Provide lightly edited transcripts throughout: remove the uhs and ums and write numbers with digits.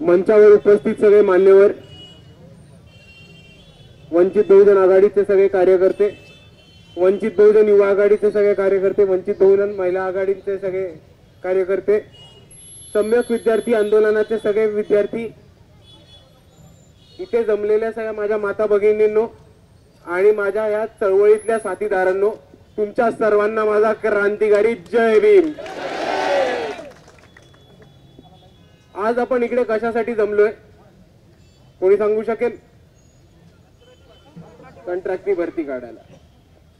मंचावर उपस्थित सगळे मान्यवर, वंचित बहुजन आघाडीचे सगळे कार्यकर्ते, वंचित बहुजन युवा आघाडीचे सगळे कार्यकर्ते, वंचित बहुजन महिला आघाडीचे सगळे कार्यकर्ते, सम्यक विद्यार्थी आंदोलनाचे सगळे विद्यार्थी, इथे जमलेल्या सगळ्या माझ्या माता भगिनींनो आणि माझ्या या चळवळीतल्या साथीदारांनो, तुमच्या सर्वांना माझा क्रांतिकारी जय भीम। आज आपण इकडे कशासाठी जमलोय कोणी सांगू शकेल? कॉन्ट्रॅक्टनी भरती काढायला।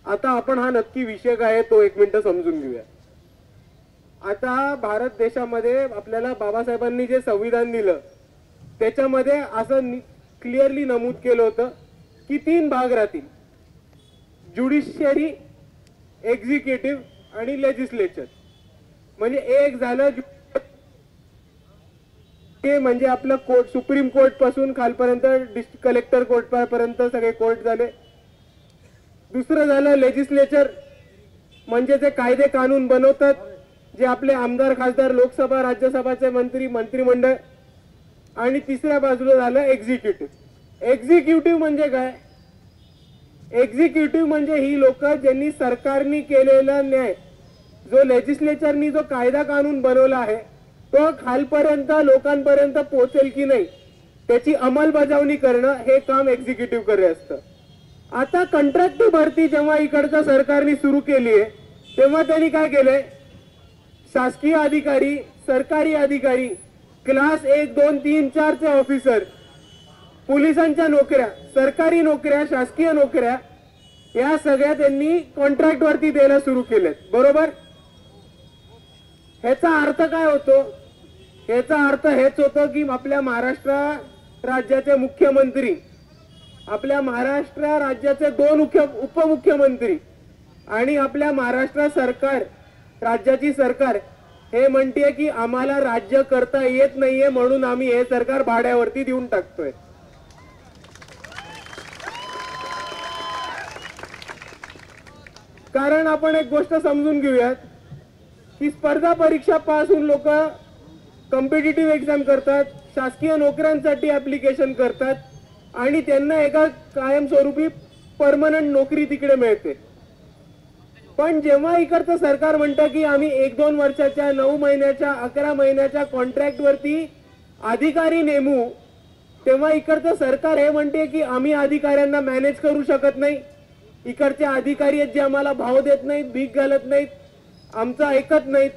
आता आपण हा नक्की विषय काय आहे तो एक मिनिट समजून घेऊया। आता भारत देशामध्ये आपल्याला बाबासाहेबांनी जे संविधान दिलं त्याच्यामध्ये असं क्लिअरली नमूद केलं होतं की 3 भाग राहतील, ज्युडिशियरी, एक्झिक्युटिव्ह आणि लेजिस्लेचर। म्हणजे एक झालं ते म्हणजे आपलं कोर्ट, सुप्रीम कोर्ट पासून खालपर्यंत डिस्ट्रिक्ट कलेक्टर कोर्ट पर्यंत सगळे कोर्ट झाले। दुसरं झालं लेजिस्लेचर, म्हणजे जे कायदे कानून बनवतात, जे आपले आमदार खासदार लोकसभा राज्यसभाचे मंत्री मंत्रिमंडळ। आणि तिसऱ्या बाजूला झालं एक्झिक्युटिव्ह। एक्झिक्युटिव्ह म्हणजे काय? एक्झिक्युटिव्ह म्हणजे ही लोक ज्यांनी सरकारने केलेला न्याय, जो लेजिस्लेचरनी जो कायदा कानून बनवला आहे तो खालपर्यंत लोकांपर्यंत पोहोचेल की नाही त्याची अंमलबजावणी करणं हे काम एक्झिक्युटिव्ह करे असतं। आता कॉन्ट्रॅक्ट भरती जेव्हा इकडच्या सरकारने सुरू केली आहे तेव्हा त्यांनी काय केलंय, शासकीय अधिकारी, सरकारी अधिकारी, क्लास 1, 2, 3, 4 चे ऑफिसर, पोलिसांच्या नोकऱ्या, सरकारी नोकऱ्या, शासकीय नोकऱ्या, या सगळ्या त्यांनी कॉन्ट्रॅक्ट वरती द्यायला सुरू केलेत, बरोबर? ह्याचा अर्थ काय होतो? ह्याचा अर्थ हेच होतो की आपल्या महाराष्ट्र राज्याचे मुख्यमंत्री, आपल्या महाराष्ट्र राज्याचे 2 उपमुख्यमंत्री आणि आपल्या महाराष्ट्र सरकार, राज्याची सरकार हे म्हणते की आम्हाला राज्य करता येत नाहीये म्हणून आम्ही हे सरकार भाड्यावरती देऊन टाकतोय। कारण आपण एक गोष्ट समजून घेऊयात की स्पर्धा परीक्षा पास होऊन लोक कॉम्पिटिटिव्ह एक्झाम करतात, शासकीय नोकऱ्यांसाठी ऍप्लिकेशन करतात आणि त्यांना एका कायमस्वरूपी परमनंट नोकरी तिकडे मिळते। पण जेव्हा इकडचं सरकार म्हणतं की आम्ही 1-2 वर्षाच्या, 9 महिन्याच्या, 11 महिन्याच्या कॉन्ट्रॅक्ट वरती अधिकारी नेमू, तेव्हा इकडचं सरकार हे म्हणते की आम्ही अधिकाऱ्यांना मॅनेज करू शकत नाही, इकडचे अधिकारी आहेत जे आम्हाला भाव देत नाहीत, भीक घालत नाहीत, आमचं ऐकत नाहीत,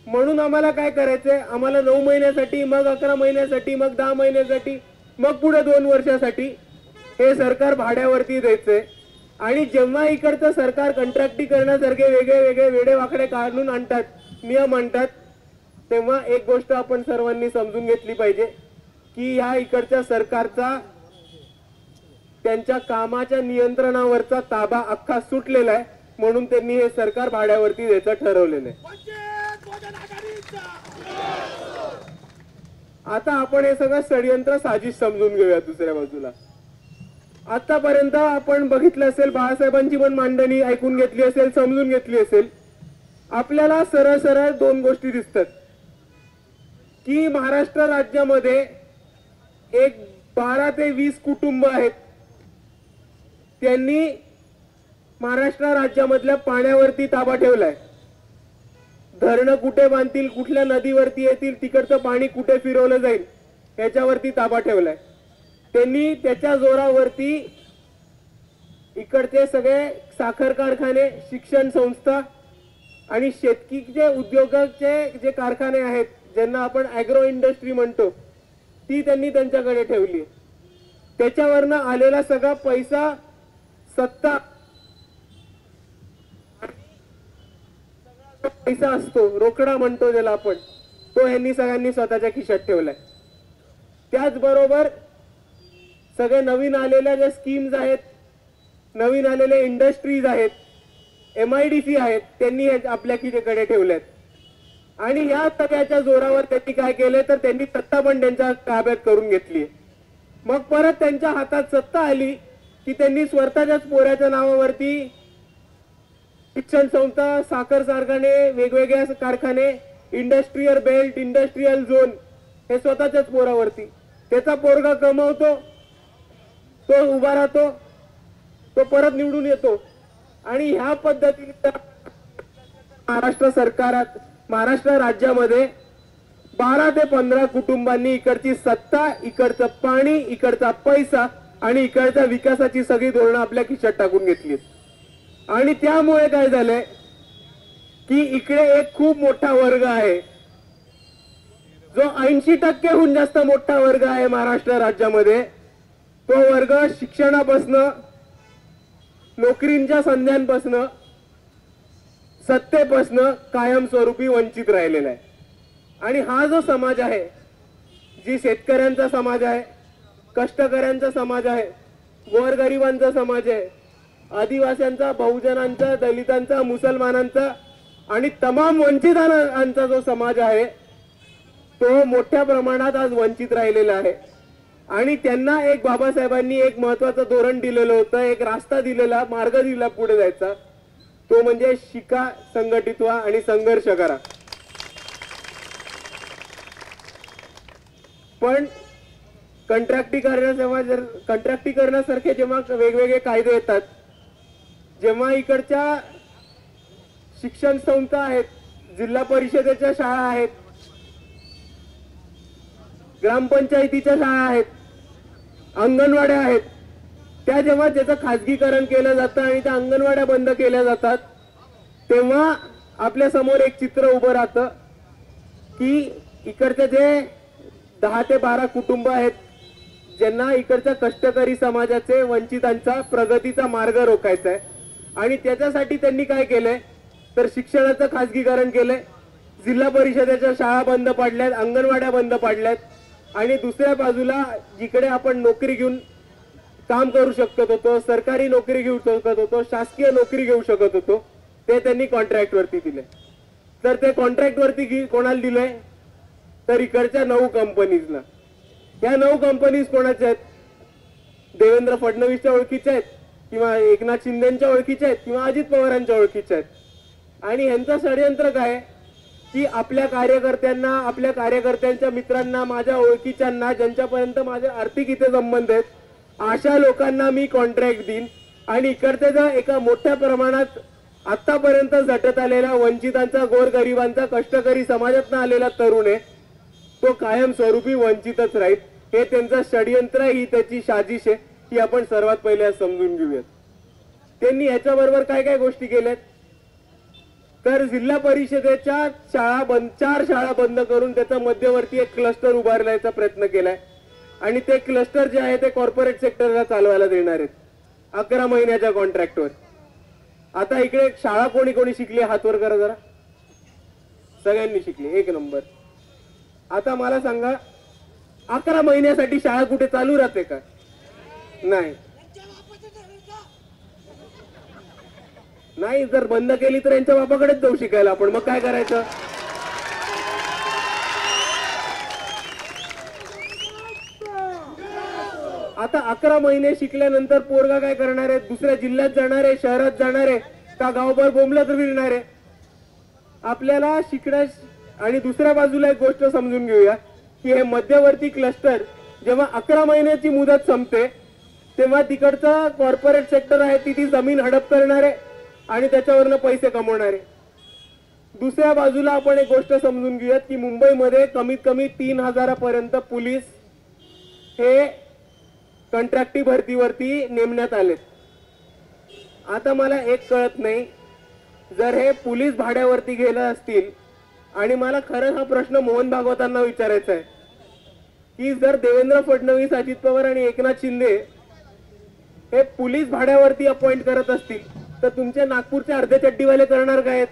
म्हणून आम्हाला काय करायचंय, आम्हाला 9 महिन्यासाठी, मग 11 महिन्यासाठी, मग 10 महिन्यासाठी, मग पुढे 2 वर्षासाठी हे सरकार भाड्यावरती द्यायचंय। आणि जेव्हा इकडचं सरकार कॉन्ट्रॅक्टीकरणासारखे वेगळे वेगळे वेडेवाकडे काढून आणतात, नियम आणतात, तेव्हा एक गोष्ट आपण सर्वांनी समजून घेतली पाहिजे की ह्या इकडच्या सरकारचा त्यांच्या कामाच्या नियंत्रणावरचा ताबा अख्खा सुटलेला आहे, म्हणून त्यांनी हे सरकार भाड्यावरती द्यायचं ठरवलेलं आहे। आता आपण हे सगळं षडयंत्र साजिश समजून घेऊया। दुसऱ्या बाजूला आतापर्यंत आपण बघितलं असेल, बाळासाहेबांची पण मांडणी ऐकून घेतली असेल, समजून घेतली असेल, आपल्याला सरळ सरळ 2 गोष्टी दिसतात की महाराष्ट्र राज्यामध्ये एक 12 ते 20 कुटुंब आहेत, त्यांनी महाराष्ट्र राज्यामधल्या पाण्यावरती ताबा ठेवलाय। धरणं कुठे बांधतील, कुठल्या नदीवरती येतील, तिकडचं पाणी कुठे फिरवलं जाईल याच्यावरती ताबा ठेवलाय त्यांनी। त्याच्या जोरावरती इकडचे सगळे साखर कारखाने, शिक्षण संस्था आणि शेतकीचे उद्योगाचे जे कारखाने आहेत, ज्यांना आपण ॲग्रो इंडस्ट्री म्हणतो, ती त्यांनी त्यांच्याकडे ठेवली। त्याच्यावरनं आलेला सगळा पैसा, सत्ता, पैसा असतो, रोकडा म्हणतो ज्याला आपण, तो यांनी सगळ्यांनी स्वतःच्या खिशात ठेवलाय। त्याचबरोबर सगळे नवीन आलेल्या ज्या स्कीम्स आहेत, नवीन आलेले इंडस्ट्रीज आहेत, MIDC आहेत, त्यांनी आपल्या खिशाकडे ठेवल्यात। आणि या सगळ्याच्या जोरावर त्यांनी काय केलंय तर त्यांनी सत्ता पण त्यांच्या ताब्यात करून घेतली। मग परत त्यांच्या हातात सत्ता आली की त्यांनी स्वतःच्याच पोराच्या नावावरती शिक्षण संस्था, साखर कारखाने, वेगवेगळ्या कारखाने, इंडस्ट्रियल बेल्ट, इंडस्ट्रियल झोन हे स्वतःच्याच पोरावरती. त्याचा पोरगा कमवतो, तो उभा राहतो, तो परत निवडून येतो आणि ह्या पद्धतीने महाराष्ट्र सरकारात, महाराष्ट्र राज्यामध्ये 12 ते 15 कुटुंबांनी इकडची सत्ता, इकडचं पाणी, इकडचा पैसा आणि इकडच्या विकासाची सगळी धोरणं आपल्या खिशात टाकून घेतली. आणि त्यामुळे काय झालंय की इकडे एक खूप मोठा वर्ग आहे, जो 80% जास्त मोठा वर्ग आहे महाराष्ट्र राज्यामध्ये. तो वर्ग शिक्षणापासनं, नोकरींच्या संध्यांपासनं, सत्तेपासनं कायमस्वरूपी वंचित राहिलेला आहे. आणि हा जो समाज आहे, जी शेतकऱ्यांचा समाज आहे, कष्टकऱ्यांचा समाज आहे, गोरगरिबांचा समाज आहे, आदिवासींचा, बहुजनांचा, दलितांचा, मुसलमानांचा आणि तमाम वंचितांचा जो समाज आहे, तो मोठ्या प्रमाणात आज वंचित राहिलेला आहे. आणि त्यांना एक बाबासाहेबांनी एक महत्वाचं धोरण दिलेलं होतं, एक रास्ता दिलेला, मार्ग दिला पुढे जायचा, तो म्हणजे शिका, संघटित व्हा आणि संघर्ष करा. पण कंट्रॅक्टीकरणासारखे जेव्हा वेगवेगळे कायदे येतात, जेव्हा इकडच्या शिक्षण संस्था आहेत, जिल्हा परिषदेच्या शाळा आहेत, ग्रामपंचायतीच्या शाळा आहेत, अंगणवाड्या आहेत, त्या जेव्हा त्याचं खाजगीकरण केलं जातं आणि त्या अंगणवाड्या बंद केल्या जातात, तेव्हा आपल्या समोर एक चित्र उभं राहतं की इकडचे जे 10 ते 12 कुटुंब आहेत, ज्यांना इकडच्या कष्टकरी समाजाचे, वंचितांचा प्रगतीचा मार्ग रोखायचा आहे. आणि त्याच्यासाठी त्यांनी काय केलंय तर शिक्षणाचं खाजगीकरण केलंय, जिल्हा परिषदेच्या शाळा बंद पाडल्यात, अंगणवाड्या बंद पाडल्यात. आणि दुसऱ्या बाजूला जिकडे आपण नोकरी घेऊन काम करू शकत होतो, सरकारी नोकरी घेऊ शकत होतो, शासकीय नोकरी घेऊ शकत होतो, ते त्यांनी कॉन्ट्रॅक्ट वरती दिले. तर ते कॉन्ट्रॅक्ट वरती कोणाला दिलंय तर इकडच्या 9 कंपनीजला. या 9 कंपनीज कोणाच्या आहेत? देवेंद्र फडणवीसच्या ओळखीच्या आहेत, किंवा एकनाथ शिंदेच्या ओळखीच्या आहेत, किंवा अजित पवारांच्या ओळखीच्या आहेत. आणि ह्यांचं षडयंत्र काय की आपल्या कार्यकर्त्यांना, आपल्या कार्यकर्त्यांच्या मित्रांना, माझ्या ओळखीच्यांना, ज्यांच्यापर्यंत माझे आर्थिक इथे संबंध आहेत, अशा लोकांना मी कॉन्ट्रॅक्ट देईन आणि इकडचे जर एका मोठ्या प्रमाणात आतापर्यंत झटत आलेला वंचितांचा, गोरगरिबांचा, कष्टकरी समाजातून आलेला तरुण आहे, तो कायमस्वरूपी वंचितच राहील. हे त्यांचं षडयंत्र, ही त्याची साजिश आहे, ही आपण सर्वात पहिले समजून घेऊयात. त्यांनी ह्याच्याबरोबर काय काय गोष्टी केल्यात तर जिल्हा परिषदेच्या शाळा 4 शाळा बंद करून त्याचा मध्यवर्ती एक क्लस्टर उभारण्याचा प्रयत्न केलाय. आणि ते क्लस्टर जे आहे ते कॉर्पोरेट सेक्टरला चालवायला देणार आहेत 11 महिन्याच्या कॉन्ट्रॅक्टवर. आता इकडे शाळा कोणी कोणी शिकली हातवर करा जरा. सगळ्यांनी शिकली, 1 नंबर. आता मला सांगा 11 महिन्यासाठी शाळा कुठे चालू राहते का? नाही. नाही, जर बंद केली तर यांच्या बापाकडेच जाऊ शिकायला आपण. मग काय करायचं? आता 11 महिने शिकल्यानंतर पोरगा काय करणार आहे? दुसऱ्या जिल्ह्यात जाणार आहे, शहरात जाणार आहे, का गावभर बोंबलत फिरणार आहे? आपल्याला शिकण्यास. आणि दुसऱ्या बाजूला एक गोष्ट समजून घेऊया की हे मध्यवर्ती क्लस्टर जेव्हा 11 महिन्याची मुदत संपते, तेव्हा तिकडचं कॉर्पोरेट सेक्टर आहे ती जमीन हडप करणार आहे आणि त्याच्यावरनं पैसे कमवणार आहे. दुसऱ्या बाजूला आपण एक गोष्ट समजून घेऊयात की मुंबईमध्ये कमीत कमी 3000 पर्यंत पोलीस हे कॉन्ट्रॅक्टी भरतीवरती नेमण्यात आले. आता मला एक कळत नाही, जर हे पोलीस भाड्यावरती गेले असतील, आणि मला खरं हा प्रश्न मोहन भागवतांना विचारायचा आहे की जर देवेंद्र फडणवीस, अजित पवार आणि एकनाथ शिंदे हे पोलीस भाड्यावरती अपॉइंट करत असतील, तर तुमचे नागपूरचे अर्धे चड्डीवाले करणार काय?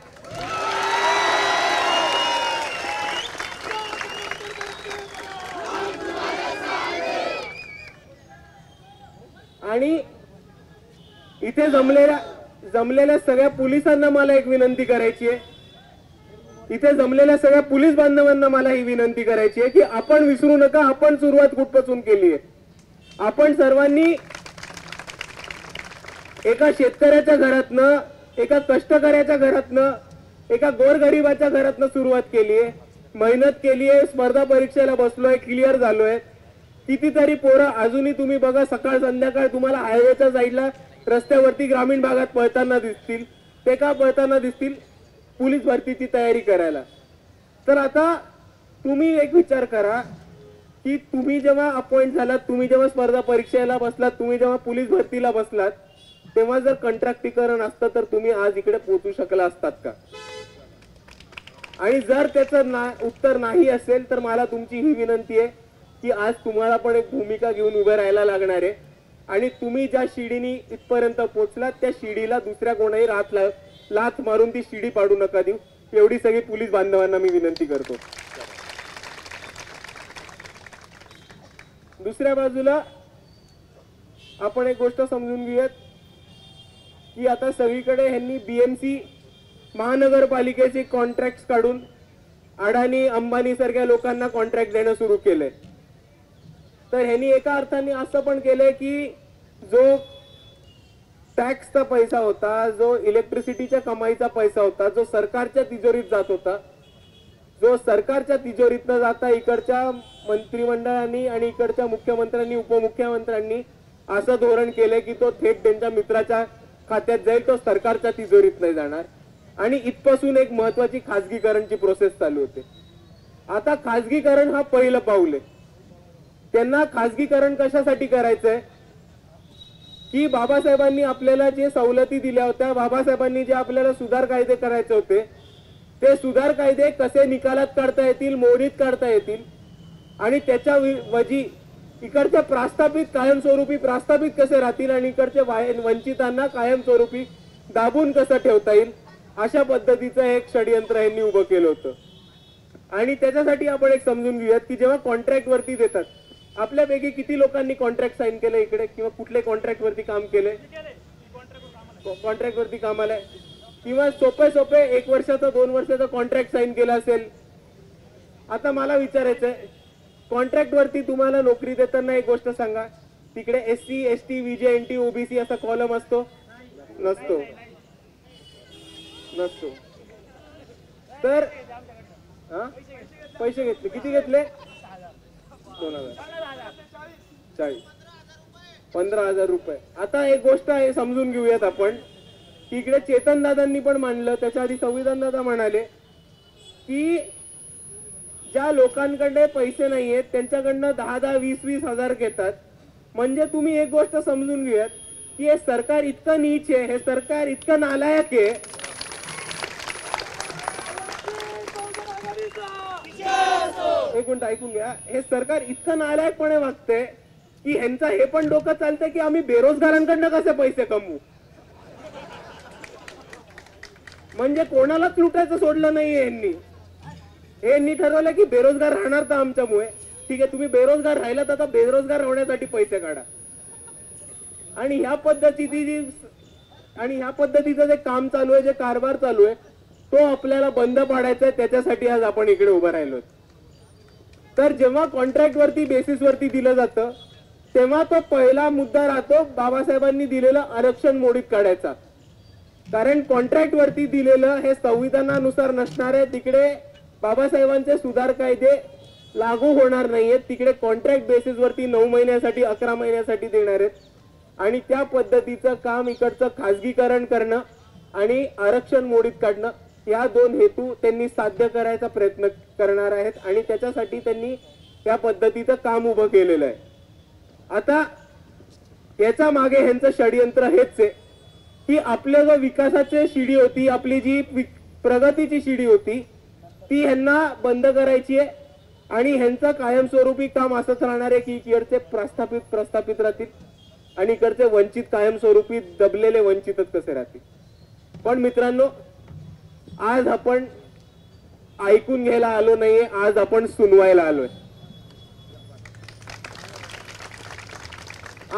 आणि इथे जमलेल्या सगळ्या पोलिसांना मला एक विनंती करायची आहे, इथे जमलेल्या सगळ्या पोलीस बांधवांना मला ही विनंती करायची आहे की आपण विसरू नका, आपण सुरुवात कुठपासून केली आहे. आपण सर्वांनी एका शेतकऱ्याच्या घरातनं, एका कष्टकऱ्याच्या घरातनं, एका गोरगरिबाच्या घरातनं सुरुवात केली आहे. मेहनत केली आहे, स्पर्धा परीक्षेला बसलोय, क्लिअर झालोय. कितीतरी पोरं अजूनही तुम्ही बघा सकाळ संध्याकाळ तुम्हाला हायवेच्या साईडला रस्त्यावरती ग्रामीण भागात पळताना दिसतील. ते का पळताना दिसतील? पोलीस भरतीची तयारी करायला. तर आता तुम्ही एक विचार करा की तुम्ही जेव्हा अपॉइंट झालात, तुम्ही जेव्हा स्पर्धा परीक्षेला बसलात, तुम्ही जेव्हा पोलीस भरतीला बसलात, तेव्हा जर कंत्राटीकरण असतं तर तुम्ही आज इकडे पोहोचू शकला असतात का? आणि जर त्याचं उत्तर नाही असेल तर मला तुमची ही विनंती आहे की आज तुम्हाला पण एक भूमिका घेऊन उभे राहायला लागणार आहे. आणि तुम्ही ज्या शिडीनी इथपर्यंत पोहोचलात त्या शिडीला दुसऱ्या कोणाही लाथ मारून ती शिडी पाडू नका देऊ, एवढी सगळी पोलीस बांधवांना मी विनंती करतो. दुसऱ्या बाजूला आपण एक गोष्ट समजून घेऊयात की आता सगळीकडे ह्यांनी बीएमसी महानगरपालिकेचे कॉन्ट्रॅक्ट काढून अडाणी अंबानी सारख्या लोकांना कॉन्ट्रॅक्ट देणं सुरू केलंय. तर ह्यांनी एका अर्थाने असं पण केलंय की जो टॅक्सचा पैसा होता, जो इलेक्ट्रिसिटीच्या कमाईचा पैसा होता, जो सरकारच्या तिजोरीत जात होता, जो सरकारच्या तिजोरीत न जाता इकडच्या मंत्रिमंडळांनी आणि इकडच्या मुख्यमंत्र्यांनी उपमुख्यमंत्र्यांनी असं धोरण केलंय की तो थेट त्यांच्या मित्राच्या खात्यात जाईल, तो सरकारच्या तिजोरीत नाही जाणार. आणि इथपासून एक महत्वाची खासगीकरणची प्रोसेस चालू होते. आता खासगीकरण हा पहिलं पाऊल आहे. त्यांना खासगीकरण कशासाठी करायचंय की बाबासाहेबांनी आपल्याला जे सवलती दिल्या होत्या, बाबासाहेबांनी जे आपल्याला सुधार कायदे करायचे होते, ते सुधार कायदे कसे निकालात काढता येतील, मोडीत काढता येतील आणि त्याच्या वजी इकडच्या प्रस्थापित कायमस्वरूपी प्रस्थापित कसे राहतील आणि इकडच्या वंचितांना कायमस्वरूपी दाबून कसं ठेवता येईल, अशा पद्धतीचं एक षडयंत्र यांनी उभं केलं होतं. आणि त्याच्यासाठी आपण एक समजून घेऊयात की जेव्हा कॉन्ट्रॅक्ट वरती देतात, आपल्यापैकी किती लोकांनी कॉन्ट्रॅक्ट साईन केलं इकडे किंवा कुठले कॉन्ट्रॅक्ट वरती काम केले? कॉन्ट्रॅक्ट वरती कामाला किंवा सोपे 1 वर्षाचा 2 वर्षाचा कॉन्ट्रॅक्ट साईन केला असेल. आता मला विचारायचंय, कॉन्ट्रॅक्ट वरती तुम्हाला नोकरी देताना एक गोष्ट सांगा, तिकडे SC ST VJNT OBC असा कॉलम असतो? नसतो. तर पैसे घेतले, किती घेतले? 2040 15,000 रुपये. आता एक गोष्ट आहे समजून घेऊयात आपण, इकडे चेतन दादांनी पण मांडलं, त्याच्या आधी संविधान दादा म्हणाले की ज्या लोकांकडे पैसे नाहीयेत त्यांच्याकडनं 10,000 20,000 हजार घेतात. म्हणजे तुम्ही एक गोष्ट समजून घेऊयात की हे सरकार इतकं नीच आहे, हे सरकार इतकं नालायक आहे. एक मिनिट ऐकून घ्या. हे सरकार इतकं नालायकपणे वागते की ह्यांचं हे पण डोकं चालतंय की आम्ही बेरोजगारांकडनं कसे पैसे कमवू. म्हणजे कोणालाच लुटायचं सोडलं नाहीये यांनी. यांनी ठरवलं की बेरोजगार राहणार तर आमच्यामुळे, ठीक आहे तुम्ही बेरोजगार राहिलात, आता बेरोजगार होण्यासाठी पैसे काढा. आणि ह्या पद्धतीचं जे काम चालू आहे, जे कारभार चालू आहे, तो आपल्याला बंद पाडायचा आहे. त्याच्यासाठी आज आपण इकडे उभं राहिलो. तर जेव्हा कॉन्ट्रॅक्ट वरती बेसिस वरती दिलं जातं तेव्हा तो पहिला मुद्दा राहतो बाबासाहेबांनी दिलेलं आरक्षण मोडीत काढायचा. कारण कॉन्ट्रॅक्ट वरती दिलेलं हे संविधानानुसार नसणार आहे. तिकडे बाबासाहेबांचे सुधार कायदे लागू होणार नाहीयेत. तिकडे कॉन्ट्रॅक्ट बेसिस वरती 9 महिन्यासाठी 11 महिन्यासाठी देणार आहेत. आणि त्या पद्धतीचं काम इकडचं खासगीकरण करणं आणि आरक्षण मोडीत काढणं, या 2 हेतू त्यांनी साध्य करायचा प्रयत्न करणार आहेत. आणि त्याच्यासाठी त्यांनी त्या पद्धतीचं काम उभं केलेलं आहे. आता याच्या मागे ह्यांचं षडयंत्र हेच आहे की आपल्या जो विकासाची शिडी होती, आपली जी प्रगतीची शिडी होती, ती ह्यांना बंद करायची आहे. आणि ह्यांचं कायमस्वरूपी काम असंच राहणार आहे की इकडचे प्रस्थापित राहतील आणि इकडचे वंचित कायमस्वरूपी दबलेले वंचितच कसे राहतील. पण मित्रांनो, आज आपण ऐकून घ्यायला आलो नाहीये, आज आपण सुनवायला आलोय.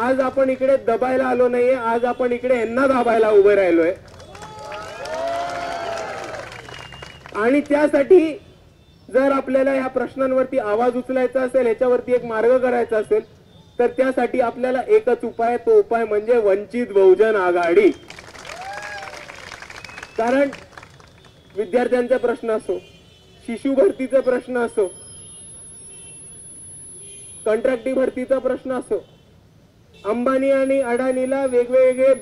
आज आपण इकडे दबायला आलो नाहीये, आज आपण इकडे यांना दाबायला उभे राहिलोय. आणि त्यासाठी जर आपल्याला या प्रश्नांवरती आवाज उचलायचा असेल, ह्याच्यावरती एक मार्ग करायचा असेल, तर त्यासाठी आपल्याला एकच उपाय, तो उपाय म्हणजे वंचित बहुजन आघाडी. कारण विद्यार्थ्यांचे प्रश्न असो, शिशु भरतीचा प्रश्न असो, कॉन्ट्रॅक्टी भरतीचा प्रश्न असो, अंबानी आणि अडाणीला वेगवेगळे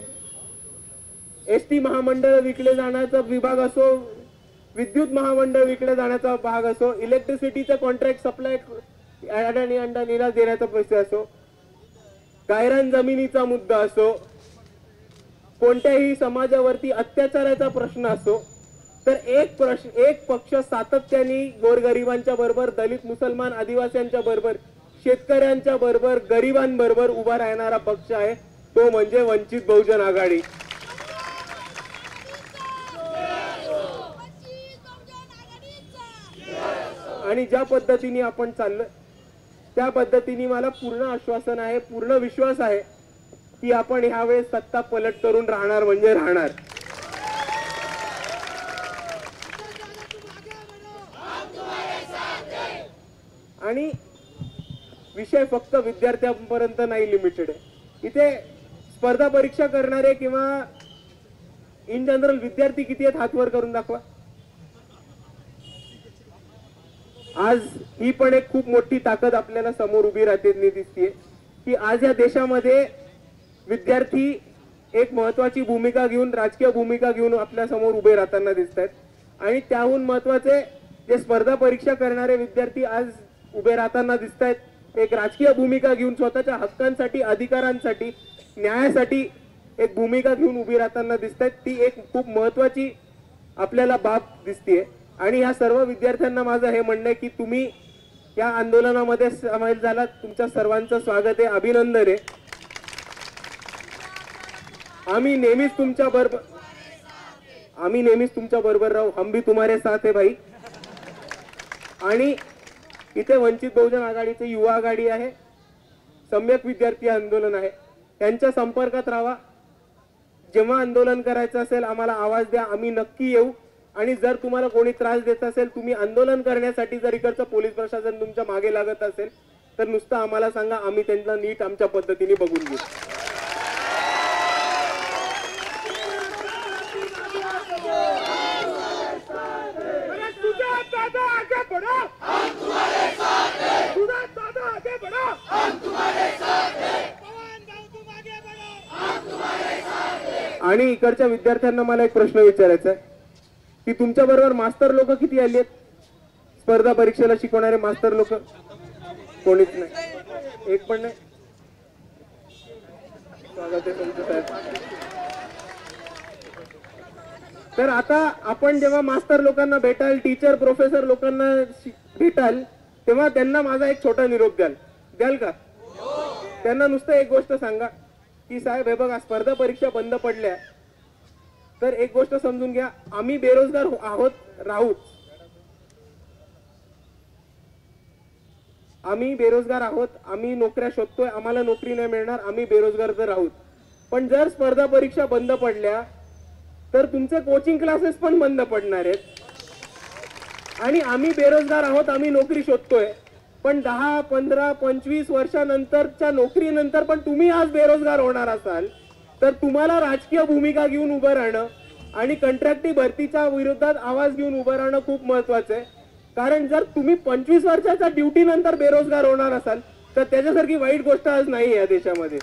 एसटी महामंडळ विकले जाण्याचा विभाग असो, विद्युत महामंडळ विकले जाण्याचा भाग असो, इलेक्ट्रिसिटीचा कॉन्ट्रॅक्ट सप्लाय अडाणीला देण्याचा पैसे असो, गायरान जमिनीचा मुद्दा असो, कोणत्याही समाजावरती अत्याचाराचा प्रश्न असो, तर एक पक्ष सातत्याने गोरगरिबांच्या बरोबर, दलित, मुसलमान, आदिवासींच्या बरोबर, शेतकऱ्यांच्या बरोबर, गरिबांबरोबर उभा राहणारा पक्ष आहे, तो म्हणजे वंचित बहुजन आघाडी. आणि ज्या पद्धतीने आपण चाललोय त्या पद्धतीने मला पूर्ण आश्वासन आहे, पूर्ण विश्वास आहे की आपण ह्यावेळेस सत्ता पलट करून राहणार म्हणजे राहणार. आणि विषय फक्त विद्यार्थ्यांपर्यंत नाही लिमिटेड आहे. इथे स्पर्धा परीक्षा करणारे किंवा इन जनरल विद्यार्थी किती आहेत हात वर करून दाखवा. आज ही पण एक खूप मोठी ताकद आपल्याला समोर उभी राहते दिसतीये की आज या देशामध्ये विद्यार्थी एक महत्वाची भूमिका घेऊन, राजकीय भूमिका घेऊन आपल्या समोर उभे राहताना दिसत आहेत. आणि त्याहून महत्वाचे जे स्पर्धा परीक्षा करणारे विद्यार्थी आज उभे राहताना दिसत आहेत, एक राजकीय भूमिका घेऊन, स्वतःच्या हक्कांसाठी, अधिकारांसाठी, न्यायासाठी एक भूमिका घेऊन उभी राहताना दिसत आहेत. ती एक खूप महत्वाची आपल्याला बाब दिसतीये. आणि ह्या सर्व विद्यार्थ्यांना माझं हे म्हणणं आहे की तुम्ही या आंदोलनामध्ये सामील झालात, तुमच्या सर्वांचं स्वागत आहे, अभिनंदन आहे. आम्ही नेहमीच तुमच्या बरोबर राहू. हम भी तुम्हारे साथ है भाई. आणि इथे वंचित बहुजन आघाडीचे युवा आघाडी आहे, सम्यक विद्यार्थी आंदोलन आहे, त्यांच्या संपर्कात राहा. जेव्हा आंदोलन करायचं असेल आम्हाला आवाज द्या, आम्ही नक्की येऊ. आणि जर तुम्हाला कोणी त्रास देत असेल, तुम्ही आंदोलन करण्यासाठी जर इकडचं पोलीस प्रशासन तुमच्या मागे लागत असेल तर नुसतं आम्हाला सांगा, आम्ही त्यांना नीट आमच्या पद्धतीने बघून घेऊ. आणि इकडच्या विद्यार्थ्यांना मला एक प्रश्न विचारायचा आहे की तुमच्या बरोबर मास्तर लोक किती आली आहेत? स्पर्धा परीक्षेला शिकवणारे मास्तर लोक कोणीच नाही, एक पण नाही. स्वागत आहे तुमचं साहेब. तर आता आपण जेव्हा मास्तर लोकांना भेटाल, टीचर प्रोफेसर लोकांना भेटाल, तेव्हा त्यांना माझा एक छोटा निरोप द्याल का? त्यांना नुसतं एक गोष्ट सांगा की साहेब हे बघा, स्पर्धा परीक्षा बंद पडल्या तर एक गोष्ट समजून घ्या, आम्ही बेरोजगार आहोत, राहूच. आम्ही बेरोजगार आहोत, आम्ही नोकऱ्या शोधतोय, आम्हाला नोकरी नाही मिळणार, आम्ही बेरोजगार तर राहूच. पण जर स्पर्धा परीक्षा बंद पडल्या तर तुमचे कोचिंग क्लासेस पण बंद पडणार आहेत. आणि आम्ही बेरोजगार आहोत, आम्ही नोकरी शोधतोय, पण 10, 15, 25 वर्षानंतरच्या नोकरीनंतर पण तुम्ही आज बेरोजगार होणार असाल तर तुम्हाला राजकीय भूमिका घेऊन उभं राहणं आणि कॉन्ट्रॅक्टी भरतीच्या विरोधात आवाज घेऊन उभं राहणं खूप महत्वाचं आहे. कारण जर तुम्ही 25 वर्षाच्या ड्युटी नंतर बेरोजगार होणार असाल तर त्याच्यासारखी वाईट गोष्ट आज नाही या देशामध्ये.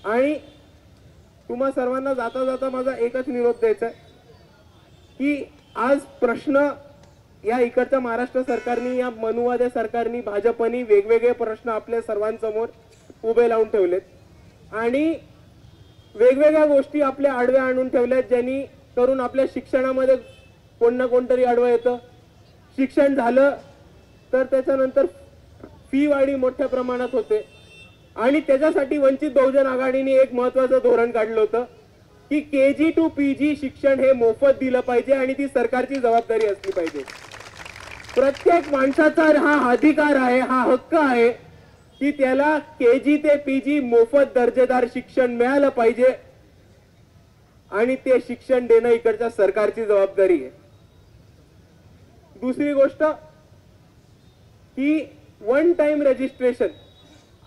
आणि तुम्हा सर्वांना जाता जाता माझा एकच निरोप द्यायचा आहे की आज प्रश्न या इकडच्या महाराष्ट्र सरकारनी, या मनुवादी सरकारनी, भाजपनी वेगवेगळे प्रश्न आपल्या सर्वांसमोर उभे लावून ठेवलेत आणि वेगवेगळ्या गोष्टी आपल्या आडव्या आणून ठेवल्यात, ज्यांनी करून आपल्या शिक्षणामध्ये कोण ना कोणतरी आडवं येतं. शिक्षण झालं तर त्याच्यानंतर फी वाढी मोठ्या प्रमाणात होते. आणि त्याच्यासाठी वंचित बहुजन आघाडीने एक महत्वाचं धोरण काढलं होतं की KG to PG शिक्षण हे मोफत दिलं पाहिजे आणि ती सरकारची जबाबदारी असली पाहिजे. प्रत्येक माणसाचा हा अधिकार आहे, हा हक्क आहे की त्याला KG ते PG मोफत दर्जेदार शिक्षण मिळालं पाहिजे आणि ते शिक्षण देणं इकडच्या सरकारची जबाबदारी आहे. दुसरी गोष्ट की वन टाइम रजिस्ट्रेशन.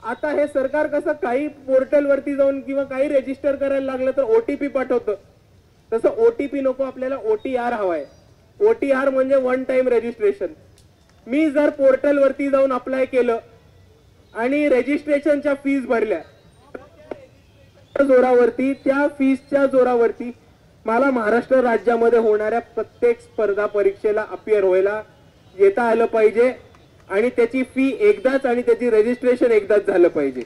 आता हे सरकार कसं काही पोर्टल वरती जाऊन किंवा काही रजिस्टर करायला लागलं तर OTP पाठवतं तसं OTP नको, आपल्याला OTR हवाय. OTR म्हणजे वन टाइम रजिस्ट्रेशन. मी जर पोर्टल वरती जाऊन अप्लाय केलं आणि रजिस्ट्रेशनच्या फीस भरल्या, जोरावरती त्या फीसच्या जोरावरती मला महाराष्ट्र राज्यामध्ये होणाऱ्या प्रत्येक स्पर्धा परीक्षेला अपियर व्हायला येता आलं पाहिजे आणि त्याची फी एकदाच आणि त्याची रजिस्ट्रेशन एकदाच झालं पाहिजे.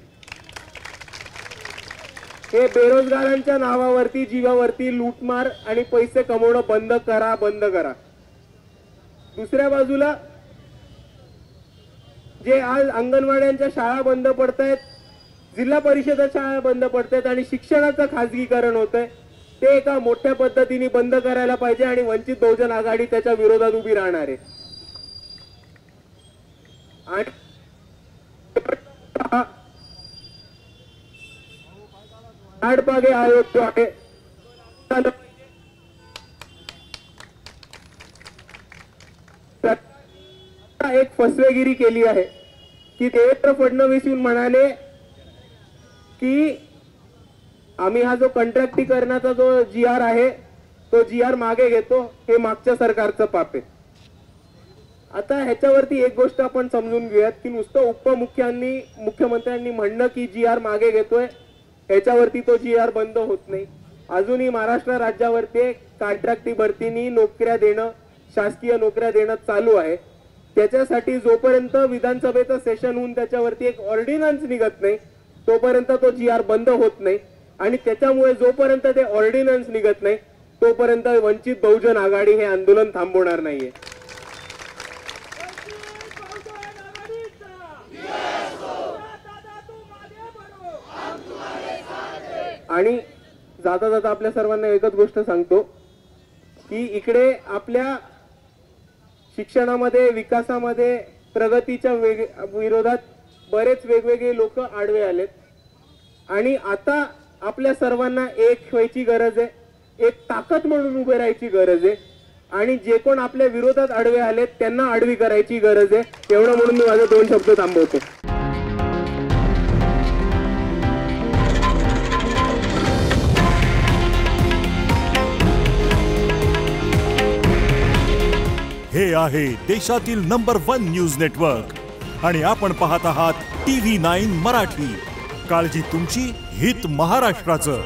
हे बेरोजगारांच्या नावावरती जीवावरती लूटमार आणि पैसे कमवणं बंद करा, बंद करा. दुसऱ्या बाजूला जे आज अंगणवाड्यांच्या शाळा बंद पडतायत, जिल्हा परिषद शाळा बंद पडतायत आणि शिक्षणाचं खाजगीकरण होतंय, ते एका मोठ्या पद्धतीने बंद करायला पाहिजे आणि वंचित बहुजन आघाडी त्याच्या विरोधात उभी राहणार आहे. आडपागे आयोग जो आहे एक फसवेगिरी केली आहे की देवेंद्र फडणवीस म्हणाले की आम्ही हा जो कंत्राटीकरणाचा जो GR आहे तो GR मागे घेतो, हे मागच्या सरकारचं पाप आहे. आता ह्याच्यावरती एक गोष्ट आपण समजून घेऊयात की नुसतं मुख्यमंत्र्यांनी म्हणणं की GR मागे घेतोय ह्याच्यावरती तो GR बंद होत नाही. अजूनही महाराष्ट्र राज्यावरती कॉन्ट्रॅक्टी भरतीनी नोकऱ्या देणं, शासकीय नोकऱ्या देणं चालू आहे. त्याच्यासाठी जोपर्यंत विधानसभेचं सेशन होऊन त्याच्यावरती एक ऑर्डिनन्स निघत नाही तोपर्यंत तो GR बंद होत नाही. आणि त्याच्यामुळे जोपर्यंत ते ऑर्डिनन्स निघत नाही तोपर्यंत वंचित बहुजन आघाडी हे आंदोलन थांबवणार नाहीये. आणि जाता जाता आपल्या सर्वांना एकच गोष्ट सांगतो की इकडे आपल्या शिक्षणामध्ये, विकासामध्ये, प्रगतीच्या विरोधात बरेच वेगवेगळे लोक आडवे आलेत आणि आता आपल्या सर्वांना एक व्हायची गरज आहे, एक ताकद म्हणून उभे राहायची गरज आहे आणि जे कोण आपल्या विरोधात आडवे आलेत त्यांना आडवी करायची गरज आहे. एवढं म्हणून मी माझे 2 शब्द थांबवतो. हे आहे देशातील नंबर 1 न्यूज नेटवर्क आणि आपण पाहत आहात TV9 मराठी. काळजी तुमची, हित महाराष्ट्राचं.